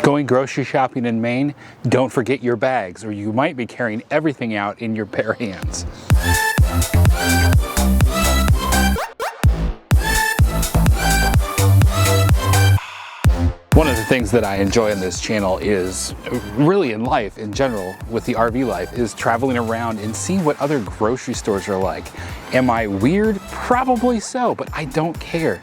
Going grocery shopping in Maine, don't forget your bags, or you might be carrying everything out in your bare hands. One of the things that I enjoy on this channel is, really in life in general, with the RV life, is traveling around and seeing what other grocery stores are like. Am I weird? Probably so, but I don't care.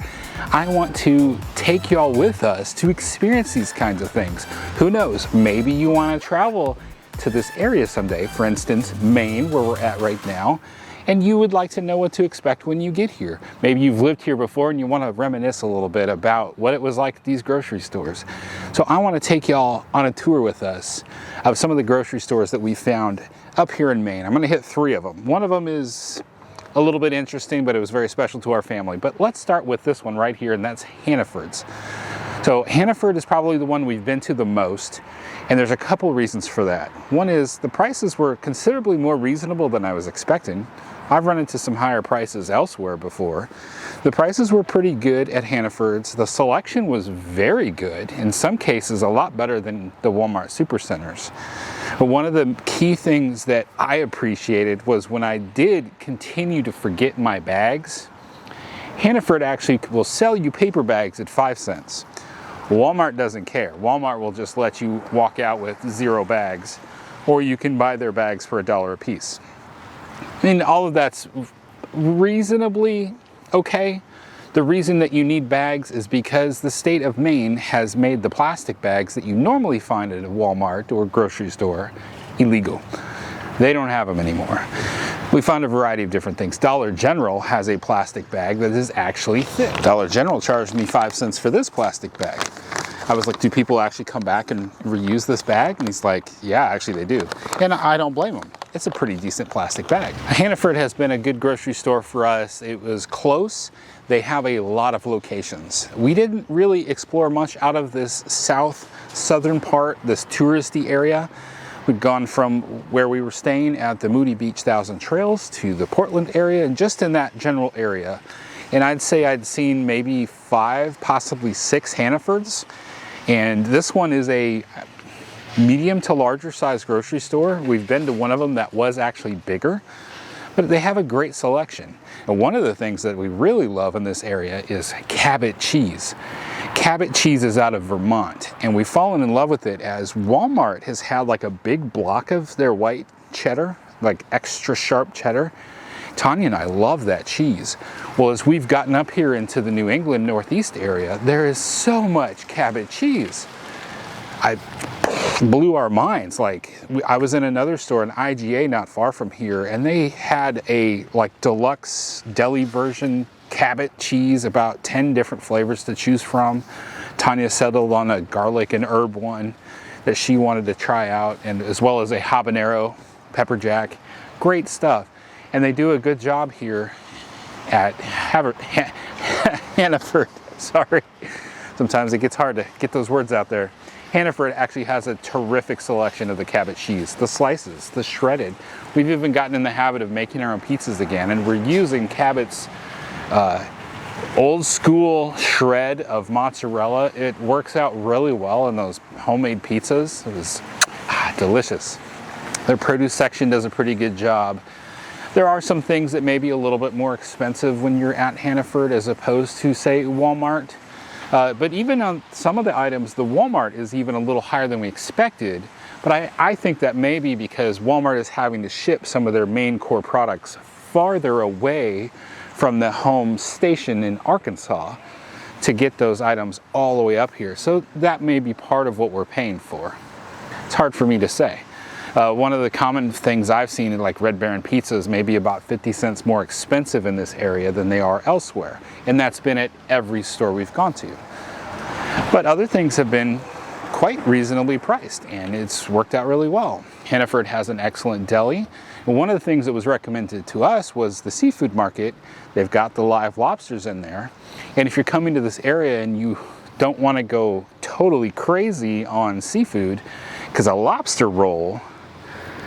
I want to take y'all with us to experience these kinds of things. Who knows, maybe you want to travel to this area someday, for instance, Maine, where we're at right now, and you would like to know what to expect when you get here. Maybe you've lived here before and you want to reminisce a little bit about what it was like at these grocery stores. So I want to take y'all on a tour with us of some of the grocery stores that we found up here in Maine. I'm going to hit 3 of them. One of them is a little bit interesting, but it was very special to our family. But let's start with this one right here, and that's Hannaford's. So Hannaford is probably the one we've been to the most, and there's a couple reasons for that. One is the prices were considerably more reasonable than I was expecting. I've run into some higher prices elsewhere before. The prices were pretty good at Hannaford's. The selection was very good, in some cases a lot better than the Walmart supercenters. But one of the key things that I appreciated was when I did continue to forget my bags, Hannaford actually will sell you paper bags at 5 cents. Walmart doesn't care. Walmart will just let you walk out with 0 bags, or you can buy their bags for $1 a piece. I mean, all of that's reasonably okay. The reason that you need bags is because the state of Maine has made the plastic bags that you normally find at a Walmart or grocery store illegal. They don't have them anymore. We found a variety of different things. Dollar General has a plastic bag that is actually thick. Dollar General charged me 5 cents for this plastic bag. I was like, do people actually come back and reuse this bag? And he's like, yeah, actually they do. And I don't blame him. It's a pretty decent plastic bag. Hannaford has been a good grocery store for us. It was close. They have a lot of locations. We didn't really explore much out of this southern part, this touristy area. We'd gone from where we were staying at the Moody Beach Thousand Trails to the Portland area, and just in that general area. And I'd say I'd seen maybe 5, possibly 6 Hannafords. And this one is a medium to larger size grocery store. We've been to one of them that was actually bigger, but they have a great selection. And one of the things that we really love in this area is Cabot cheese. Cabot cheese is out of Vermont, and we've fallen in love with it as Walmart has had like a big block of their white cheddar, like extra sharp cheddar. Tanya and I love that cheese. Well, as we've gotten up here into the New England Northeast area, there is so much Cabot cheese. I blew our minds. Like, I was in another store, an IGA not far from here, and they had a like deluxe deli version Cabot cheese, about 10 different flavors to choose from. Tanya settled on a garlic and herb one that she wanted to try out, and as well as a habanero pepper jack. Great stuff. And they do a good job here at Hannaford. Sorry, sometimes it gets hard to get those words out there. Hannaford actually has a terrific selection of the Cabot cheese, the slices, the shredded. We've even gotten in the habit of making our own pizzas again, and we're using Cabot's old school shred of mozzarella. It works out really well in those homemade pizzas. It was delicious. Their produce section does a pretty good job. There are some things that may be a little bit more expensive when you're at Hannaford as opposed to, say, Walmart. But even on some of the items, the Walmart is even a little higher than we expected. But I think that may be because Walmart is having to ship some of their main core products farther away from the home station in Arkansas to get those items all the way up here. So that may be part of what we're paying for. It's hard for me to say. One of the common things I've seen in like Red Baron pizzas may be about 50 cents more expensive in this area than they are elsewhere. And that's been at every store we've gone to. But other things have been quite reasonably priced, and it's worked out really well. Hannaford has an excellent deli. And one of the things that was recommended to us was the seafood market. They've got the live lobsters in there. And if you're coming to this area and you don't want to go totally crazy on seafood, because a lobster roll,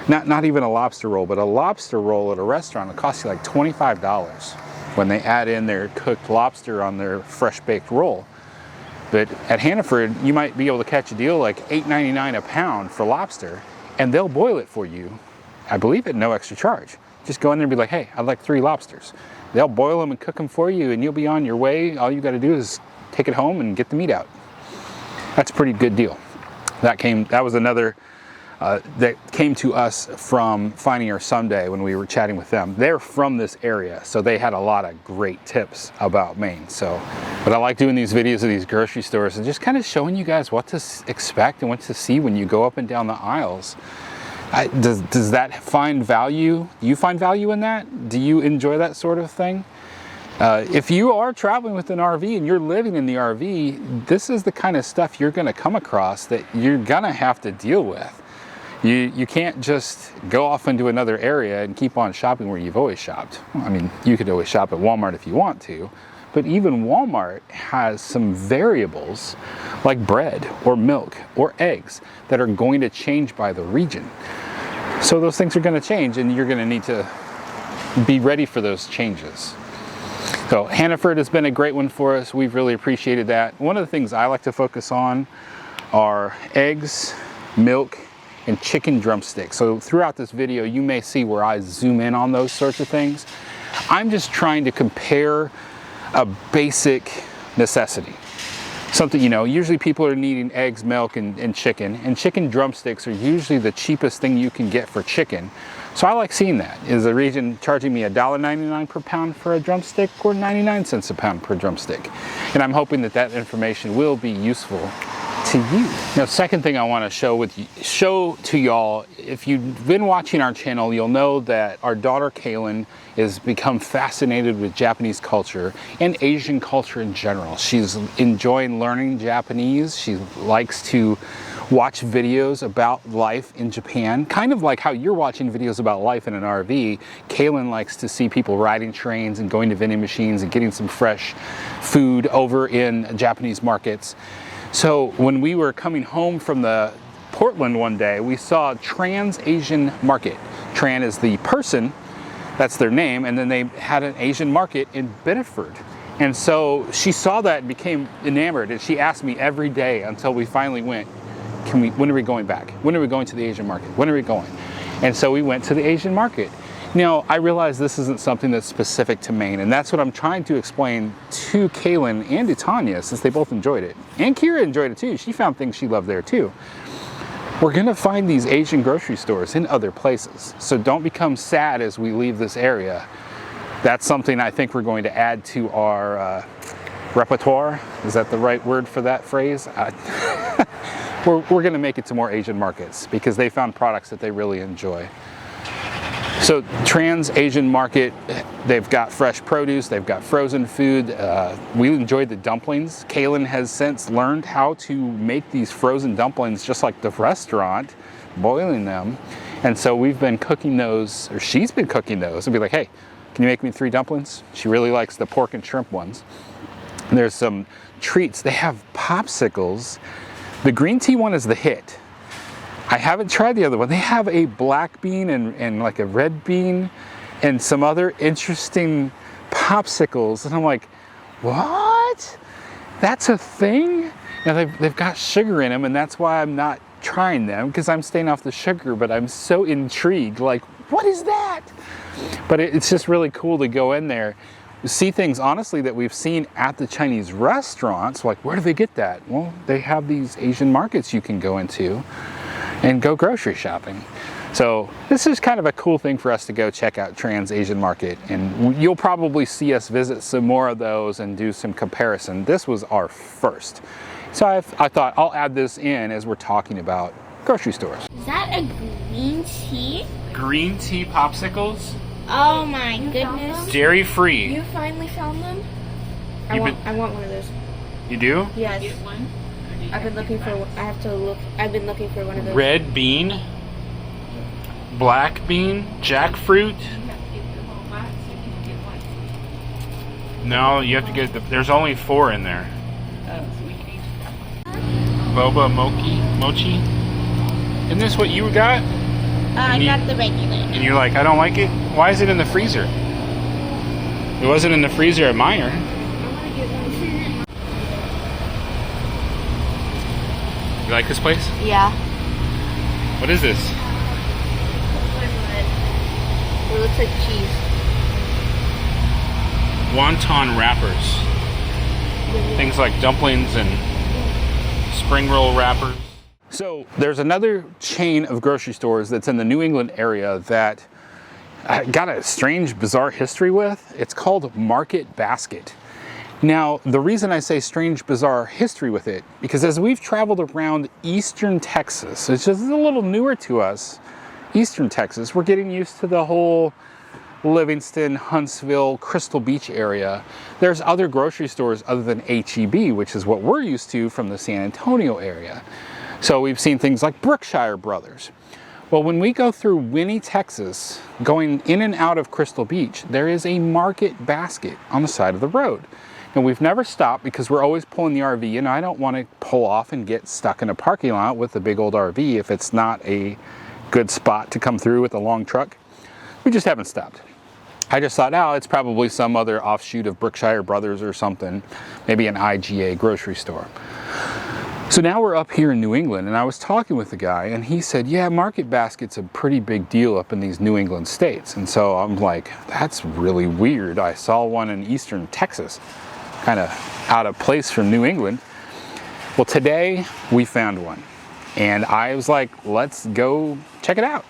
not even a lobster roll, but a lobster roll at a restaurant will cost you like $25 when they add in their cooked lobster on their fresh baked roll. But at Hannaford, you might be able to catch a deal like $8.99 a pound for lobster, and they'll boil it for you, I believe, at no extra charge. Just go in there and be like, hey, I'd like 3 lobsters. They'll boil them and cook them for you, and you'll be on your way. All you got to do is take it home and get the meat out. That's a pretty good deal. That was another that came to us from Finding Her Someday when we were chatting with them. They're from this area, so they had a lot of great tips about Maine. But I like doing these videos of these grocery stores and just kind of showing you guys what to expect and what to see when you go up and down the aisles. Does that find value? Do you find value in that? Do you enjoy that sort of thing? If you are traveling with an RV and you're living in the RV, this is the kind of stuff you're going to come across that you're going to have to deal with. You can't just go off into another area and keep on shopping where you've always shopped. I mean, you could always shop at Walmart if you want to, but even Walmart has some variables like bread or milk or eggs that are going to change by the region. So those things are going to change, and you're going to need to be ready for those changes. So Hannaford has been a great one for us. We've really appreciated that. One of the things I like to focus on are eggs, milk, and chicken drumsticks. So throughout this video, you may see where I zoom in on those sorts of things. I'm just trying to compare a basic necessity. Something, you know, usually people are needing eggs, milk, and chicken drumsticks are usually the cheapest thing you can get for chicken. So I like seeing that. Is the region charging me $1.99 per pound for a drumstick or 99 cents a pound per drumstick? And I'm hoping that that information will be useful to you. Now, second thing I want to show to y'all, if you've been watching our channel, you'll know that our daughter Kaylin has become fascinated with Japanese culture and Asian culture in general. She's enjoying learning Japanese. She likes to watch videos about life in Japan, kind of like how you're watching videos about life in an RV. Kaylin likes to see people riding trains and going to vending machines and getting some fresh food over in Japanese markets. So when we were coming home from the Portland one day, we saw Trans Asian Market. Tran is the person, that's their name, and then they had an Asian market in Biddeford. And so she saw that and became enamored, and she asked me every day until we finally went, when are we going back? When are we going to the Asian market? When are we going? And so we went to the Asian market. Now, I realize this isn't something that's specific to Maine, and that's what I'm trying to explain to Kaylin and to Tanya, since they both enjoyed it. And Kira enjoyed it too. She found things she loved there too. We're gonna find these Asian grocery stores in other places. So don't become sad as we leave this area. That's something I think we're going to add to our repertoire. Is that the right word for that phrase? We're gonna make it to more Asian markets because they found products that they really enjoy. So Trans Asian Market, they've got fresh produce, they've got frozen food. We enjoyed the dumplings. Kaylin has since learned how to make these frozen dumplings just like the restaurant, boiling them. And so we've been cooking those, or she's been cooking those, and be like, hey, can you make me 3 dumplings? She really likes the pork and shrimp ones. And there's some treats. They have popsicles. The green tea one is the hit. I haven't tried the other one. They have a black bean and like a red bean and some other interesting popsicles. And I'm like, what? That's a thing? Now they've got sugar in them, and that's why I'm not trying them, because I'm staying off the sugar, but I'm so intrigued. Like, what is that? But it's just really cool to go in there, see things, honestly, that we've seen at the Chinese restaurants. Like, where do they get that? Well, they have these Asian markets you can go into and go grocery shopping. So this is kind of a cool thing for us to go check out Trans Asian Market, and you'll probably see us visit some more of those and do some comparison. This was our first. So I thought I'll add this in as we're talking about grocery stores. Is that a green tea? Green tea popsicles? Oh my goodness. Dairy free. You finally found them? I want one of those. You do? Yes. Get one? I've been looking for one of those. Red bean, black bean, jackfruit. No, you have to get there's only 4 in there. Boba mochi. Isn't this what you got? I got the regular. And you're like, I don't like it? Why is it in the freezer? It wasn't in the freezer at Meyer. You like this place? Yeah. What is this? It looks like cheese. Wonton wrappers. Things like dumplings and spring roll wrappers. So there's another chain of grocery stores that's in the New England area that I got a strange, bizarre history with. It's called Market Basket. Now, the reason I say strange, bizarre history with it, because as we've traveled around eastern Texas, it's just a little newer to us, eastern Texas, we're getting used to the whole Livingston, Huntsville, Crystal Beach area. There's other grocery stores other than H-E-B, which is what we're used to from the San Antonio area. So we've seen things like Brookshire Brothers. Well, when we go through Winnie, Texas, going in and out of Crystal Beach, there is a Market Basket on the side of the road. And we've never stopped because we're always pulling the RV in. I don't want to pull off and get stuck in a parking lot with a big old RV if it's not a good spot to come through with a long truck. We just haven't stopped. I just thought, oh, it's probably some other offshoot of Brookshire Brothers or something, maybe an IGA grocery store. So now we're up here in New England, and I was talking with the guy, and he said, yeah, Market Basket's a pretty big deal up in these New England states. And so I'm like, that's really weird. I saw one in eastern Texas, kind of out of place from New England. Well, today we found one, and I was like, let's go check it out.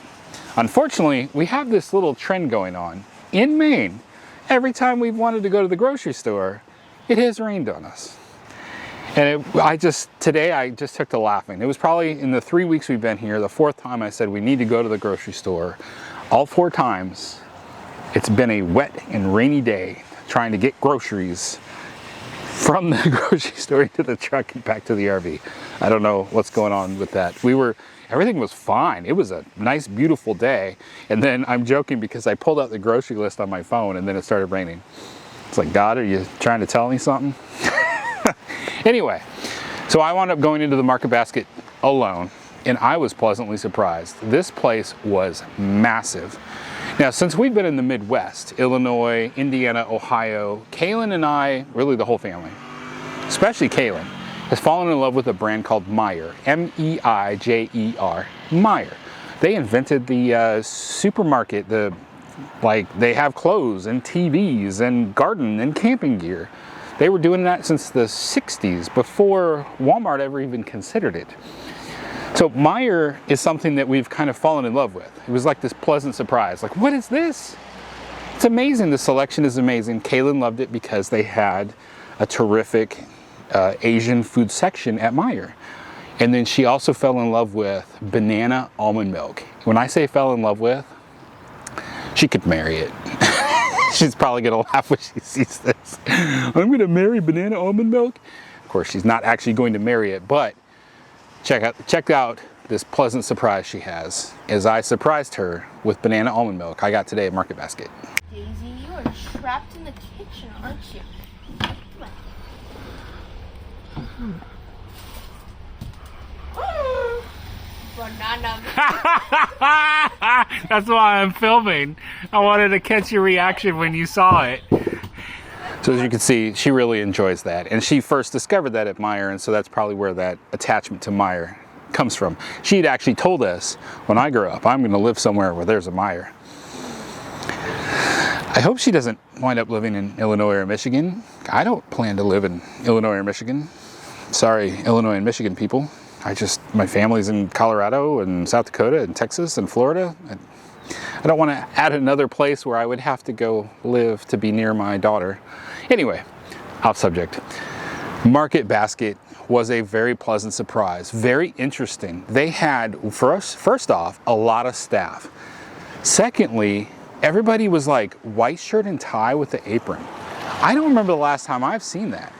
Unfortunately, we have this little trend going on. In Maine, every time we've wanted to go to the grocery store, it has rained on us. And today I just took to laughing. It was probably in the 3 weeks we've been here, the fourth time I said we need to go to the grocery store. All 4 times, it's been a wet and rainy day trying to get groceries from the grocery store to the truck and back to the RV. I don't know what's going on with that. Everything was fine. It was a nice, beautiful day. And then I'm joking because I pulled out the grocery list on my phone and then it started raining. It's like, God, are you trying to tell me something? Anyway, so I wound up going into the Market Basket alone, and I was pleasantly surprised. This place was massive. Now, since we've been in the Midwest, Illinois, Indiana, Ohio, Kaylin and I, really the whole family, especially Kaylin, has fallen in love with a brand called Meijer, M-E-I-J-E-R, Meijer. They invented the supermarket, they have clothes and TVs and garden and camping gear. They were doing that since the 60s, before Walmart ever even considered it. So Meijer is something that we've kind of fallen in love with. It was like this pleasant surprise. Like, what is this? It's amazing. The selection is amazing. Kaylin loved it because they had a terrific Asian food section at Meijer. And then she also fell in love with banana almond milk. When I say fell in love with, she could marry it. She's probably gonna laugh when she sees this. I'm gonna marry banana almond milk. Of course, she's not actually going to marry it, but check out this pleasant surprise she has as I surprised her with banana almond milk I got today at Market Basket. Daisy, you are trapped in the kitchen, aren't you? Come on. Banana. That's why I'm filming. I wanted to catch your reaction when you saw it. So as you can see, she really enjoys that. And she first discovered that at Meijer, and so that's probably where that attachment to Meijer comes from. She'd actually told us, when I grow up, I'm going to live somewhere where there's a Meijer. I hope she doesn't wind up living in Illinois or Michigan. I don't plan to live in Illinois or Michigan. Sorry, Illinois and Michigan people. My family's in Colorado and South Dakota and Texas and Florida. I don't want to add another place where I would have to go live to be near my daughter. Anyway, off subject. Market Basket was a very pleasant surprise, very interesting. They had, first off, a lot of staff. Secondly, everybody was like white shirt and tie with the apron. I don't remember the last time I've seen that.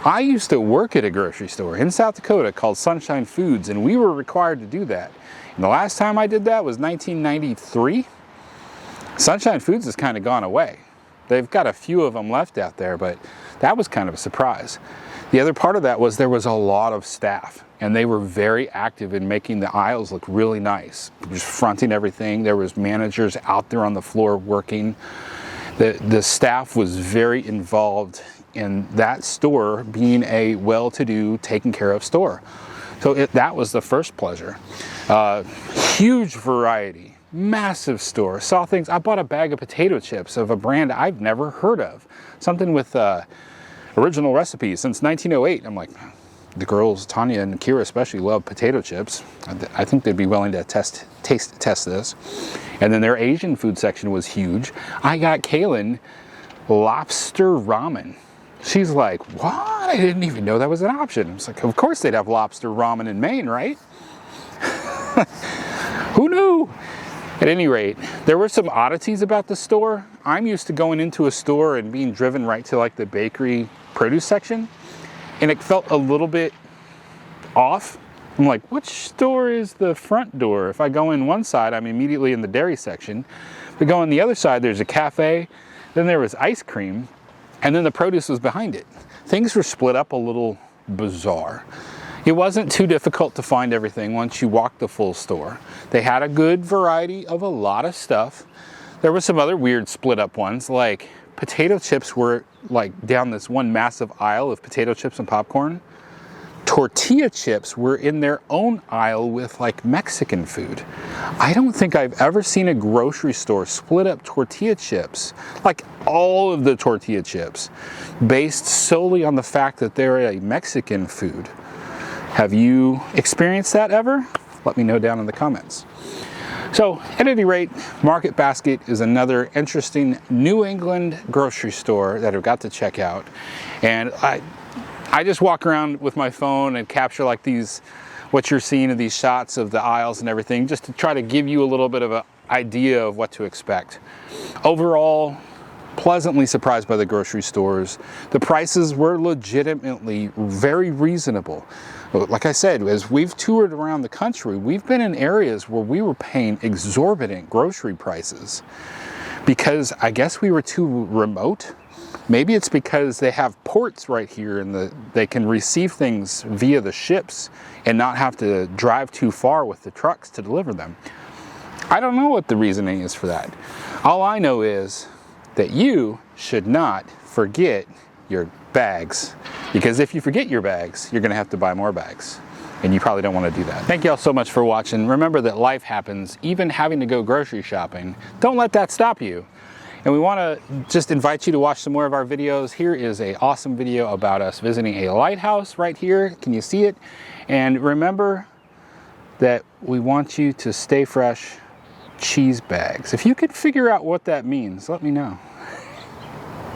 I used to work at a grocery store in South Dakota called Sunshine Foods, and we were required to do that. And the last time I did that was 1993. Sunshine Foods has kind of gone away. They've got a few of them left out there, but that was kind of a surprise. The other part of that was there was a lot of staff, and they were very active in making the aisles look really nice, just fronting everything. There was managers out there on the floor working. The staff was very involved in that store being a well-to-do, taken care of store. So that was the first pleasure. Huge variety, massive store. Saw things, I bought a bag of potato chips of a brand I've never heard of. Something with original recipes since 1908. I'm like, the girls, Tanya and Kira especially, love potato chips. I think they'd be willing to test this. And then their Asian food section was huge. I got Kaylin lobster ramen. She's like, what? I didn't even know that was an option. I was like, of course they'd have lobster ramen in Maine, right? Who knew? At any rate, there were some oddities about the store. I'm used to going into a store and being driven right to like the bakery produce section, and it felt a little bit off. I'm like, which store is the front door? If I go in one side, I'm immediately in the dairy section. If I go on the other side, there's a cafe, then there was ice cream, and then the produce was behind it. Things were split up a little bizarre. It wasn't too difficult to find everything once you walked the full store. They had a good variety of a lot of stuff. There were some other weird split up ones, like potato chips were like down this one massive aisle of potato chips and popcorn. Tortilla chips were in their own aisle with like Mexican food. I don't think I've ever seen a grocery store split up tortilla chips, like all of the tortilla chips, based solely on the fact that they're a Mexican food. Have you experienced that ever? Let me know down in the comments. So at any rate, Market Basket is another interesting New England grocery store that I've got to check out. And I just walk around with my phone and capture like these, what you're seeing of these shots of the aisles and everything, just to try to give you a little bit of an idea of what to expect. Overall, pleasantly surprised by the grocery stores. The prices were legitimately very reasonable. Like I said, as we've toured around the country, we've been in areas where we were paying exorbitant grocery prices because I guess we were too remote. Maybe it's because they have ports right here and they can receive things via the ships and not have to drive too far with the trucks to deliver them. I don't know what the reasoning is for that. All I know is that you should not forget your bags, because if you forget your bags, you're gonna have to buy more bags, and you probably don't want to do that. Thank you all so much for watching. Remember that life happens, even having to go grocery shopping. Don't let that stop you. And we want to just invite you to watch some more of our videos. Here is an awesome video about us visiting a lighthouse right here. Can you see it? And remember that we want you to stay fresh cheese bags. If you could figure out what that means, let me know.